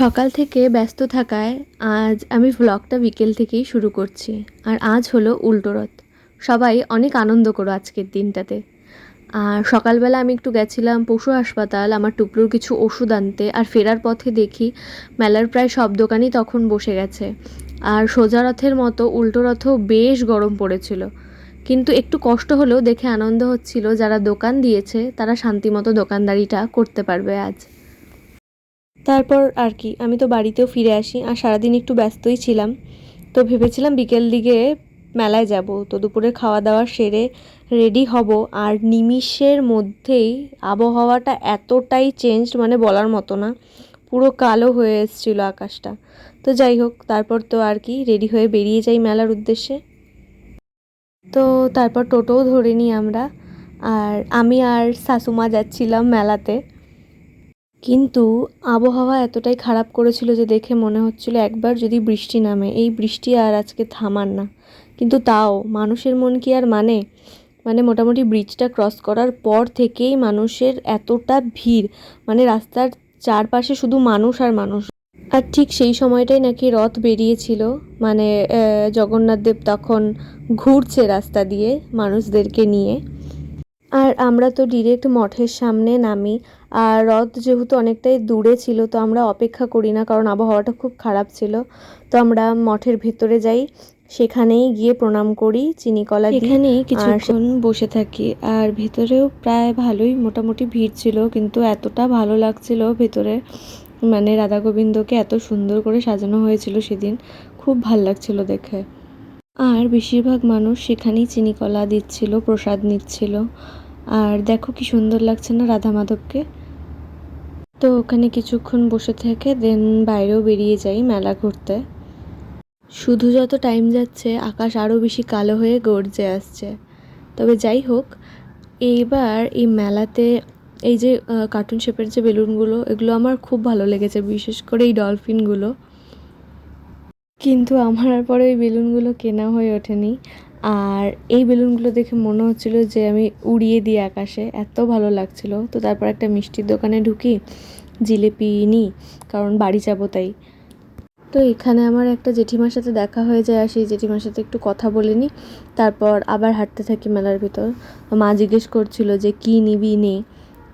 সকাল থেকে ব্যস্ত থাকায় আজ আমি ভ্লগটা বিকেল থেকেই শুরু করছি। আর আজ হলো উল্টো রথ। সবাই অনেক আনন্দ করো আজকের দিনটাতে। আর সকালবেলা আমি একটু গেছিলাম পশু হাসপাতাল আমার টুকরোর কিছু ওষুধ আনতে, আর ফেরার পথে দেখি মেলার প্রায় সব দোকানই তখন বসে গেছে। আর সোজা রথের মতো উল্টো রথেও বেশ গরম পড়েছিল, কিন্তু একটু কষ্ট হলেও দেখে আনন্দ হচ্ছিল যারা দোকান দিয়েছে তারা শান্তিমতো দোকানদারিটা করতে পারবে আজ। তারপর আর কি আমি তো বাড়িতেও ফিরে আসি, আর সারাদিন একটু ব্যস্তই ছিলাম। তো ভেবেছিলাম বিকেল দিকে মেলায় যাব, তো দুপুরে খাওয়া দাওয়া সেরে রেডি হব। আর নিমিষের মধ্যেই আবহাওয়াটা এতটাই চেঞ্জ, মানে বলার মতো না, পুরো কালো হয়ে এসেছিলো আকাশটা। তো যাই হোক, তারপর তো আর কি রেডি হয়ে বেরিয়ে যাই মেলার উদ্দেশ্যে। তো তারপর টোটোও ধরে নিই আমরা, আর আমি আর শাশুমা যাচ্ছিলাম মেলাতে। কিন্তু আবহাওয়া এতটাই খারাপ করেছিল যে দেখে মনে হচ্ছিল একবার যদি বৃষ্টি নামে। এই বৃষ্টি আর আজকে থামার না, কিন্তু তাও মানুষের মন কি আর মানে মোটামুটি ব্রিজটা ক্রস করার পর থেকেই মানুষের এতটা ভিড়, মানে রাস্তার চারপাশে শুধু মানুষ আর মানুষ। আর ঠিক সেই সময়টাই নাকি রথ বেরিয়েছিল, মানে জগন্নাথ দেব তখন ঘুরছে রাস্তা দিয়ে মানুষদেরকে নিয়ে। আর আমরা তো ডিরেক্ট মঠের সামনে নামি। আর রথ যেহেতু অনেকটাই দূরে ছিল, তো আমরা অপেক্ষা করি না, কারণ আবহাওয়াটা খুব খারাপ ছিল। তো আমরা মঠের ভেতরে যাই, সেখানেই গিয়ে প্রণাম করি, চিনি কলা দিই, এখানেই কিছুক্ষণ বসে থাকি। আর ভেতরেও প্রায় ভালোই মোটামুটি ভিড় ছিল, কিন্তু এতটা ভালো লাগছিল ভেতরে, মানে রাধা গোবিন্দকে এত সুন্দর করে সাজানো হয়েছিল সেদিন, খুব ভাল লাগছিল দেখে। আর বেশিরভাগ মানুষ সেখানেই চিনি কলা দিচ্ছিল, প্রসাদ নিচ্ছিল। আর দেখো কি সুন্দর লাগছে না রাধা মাধবকে। তো ওখানে কিছুক্ষণ বসে থেকে দেন বাইরেও বেরিয়ে যাই মেলা ঘুরতে। শুধু যত টাইম যাচ্ছে আকাশ আরও বেশি কালো হয়ে গর্জে আসছে। তবে যাই হোক, এইবার এই মেলাতে এই যে কার্টুন শেপের যে বেলুনগুলো, এগুলো আমার খুব ভালো লেগেছে, বিশেষ করে এই ডলফিনগুলো। কিন্তু আমার আর পরে ওই বেলুনগুলো কেনা হয়ে ওঠেনি। আর এই বেলুনগুলো দেখে মনে হচ্ছিল যে আমি উড়িয়ে দিই আকাশে, এত ভালো লাগছিল। তো তারপর একটা মিষ্টির দোকানে ঢুকি, জিলিপি নিই, কারণ বাড়ি যাবো তাই। তো এখানে আমার একটা জেঠিমার সাথে দেখা হয়ে যায়, আর সেই জেঠিমার সাথে একটু কথা বলে নিই। তারপর আবার হাঁটতে থাকি মেলার ভিতর। মা জিজ্ঞেস করছিল যে কী নিবি নে।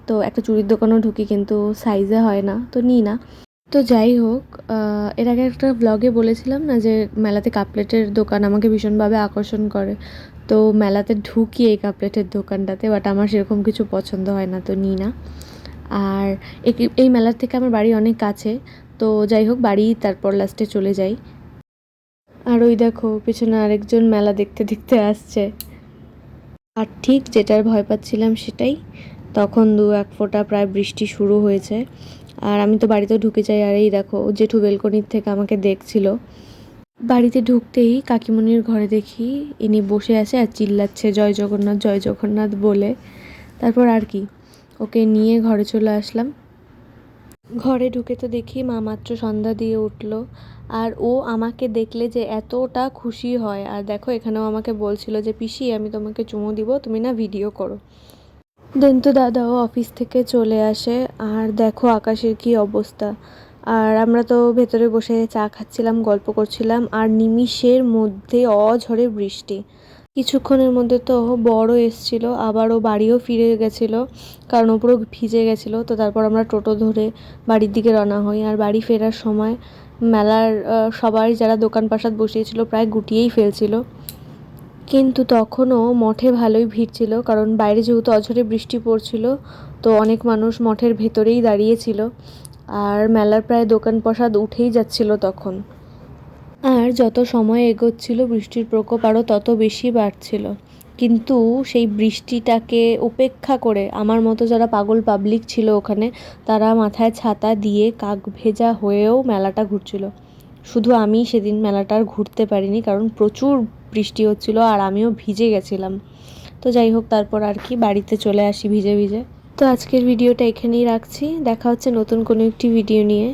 তো একটা চুড়ির দোকানেও ঢুকি, কিন্তু সাইজে হয় না, তো নিই না। তো যাই হোক, এর আগে একটা ব্লগে বলেছিলাম না যে মেলাতে কাপলেটের দোকান আমাকে ভীষণভাবে আকর্ষণ করে। তো মেলাতে ঢুকি এই কাপলেটের দোকানটাতে, বাট আমার সেরকম কিছু পছন্দ হয় না, তো নিই না। আর এই মেলার থেকে আমার বাড়ি অনেক কাছে, তো যাই হোক বাড়ি তারপর লাস্টে চলে যাই। আর ওই দেখো পেছনে আরেকজন মেলা দেখতে দেখতে আসছে। আর ঠিক যেটার ভয় পাচ্ছিলাম সেটাই, তখন দু এক ফোঁটা প্রায় বৃষ্টি শুরু হয়েছে। আর আমি তো বাড়িতে ঢুকে যাই, আর এই দেখো জেঠু বেলকনির থেকে আমাকে দেখছিল। বাড়িতে ঢুকতেই কাকিমণির ঘরে দেখি ইনি বসে আছে আর চিল্লাচ্ছে জয় জগন্নাথ জয় জগন্নাথ বলে। তারপর আর কি, ওকে নিয়ে ঘরে চলে আসলাম। ঘরে ঢুকে তো দেখি মা মাত্র সন্ধ্যা দিয়ে উঠলো। আর ও আমাকে দেখলে যে এতটা খুশি হয়, আর দেখো এখানেও আমাকে বলছিল যে পিসি আমি তোমাকে চুমু দিব, তুমি না ভিডিও করো। দেন তো দাদাও অফিস থেকে চলে আসে, আর দেখো আকাশের কি অবস্থা। আর আমরা তো ভেতরে বসে চা খাচ্ছিলাম, গল্প করছিলাম, আর নিমিষের মধ্যে অঝরে বৃষ্টি। কিছুক্ষণের মধ্যে তো বড় এসছিল, আবারও বাড়িও ফিরে গেছিলো, কারণ ও পুরো ভিজে গেছিলো। তো তারপর আমরা টোটো ধরে বাড়ির দিকে রওনা হই। আর বাড়ি ফেরার সময় মেলার সবাই যারা দোকান পাশাত বসিয়েছিল প্রায় গুটিয়েই ফেলছিল, কিন্তু তখনও মঠে ভালোই ভিড় ছিল, কারণ বাইরে যেহেতু অঝরে বৃষ্টি পড়ছিল, তো অনেক মানুষ মঠের ভেতরেই দাঁড়িয়েছিল। আর মেলার প্রায় দোকান পাশাত উঠেই যাচ্ছিল তখন। আর যত সময় এগোচ্ছিল বৃষ্টির প্রকোপ আরও তত বেশি বাড়ছিল। কিন্তু সেই বৃষ্টিটাকে উপেক্ষা করে আমার মতো যারা পাগল পাবলিক ছিল ওখানে, তারা মাথায় ছাতা দিয়ে কাক ভেজা হয়েও মেলাটা ঘুরছিল। শুধু আমি সেদিন মেলাটা আর ঘুরতে পারিনি, কারণ প্রচুর বৃষ্টি হচ্ছিল আর আমিও ভিজে গেছিলাম। তো যাই হোক, তারপর আর কি বাড়িতে চলে আসি ভিজে ভিজে। তো আজকের ভিডিওটা এখানেই রাখছি, দেখা হচ্ছে নতুন কোনো একটি ভিডিও নিয়ে।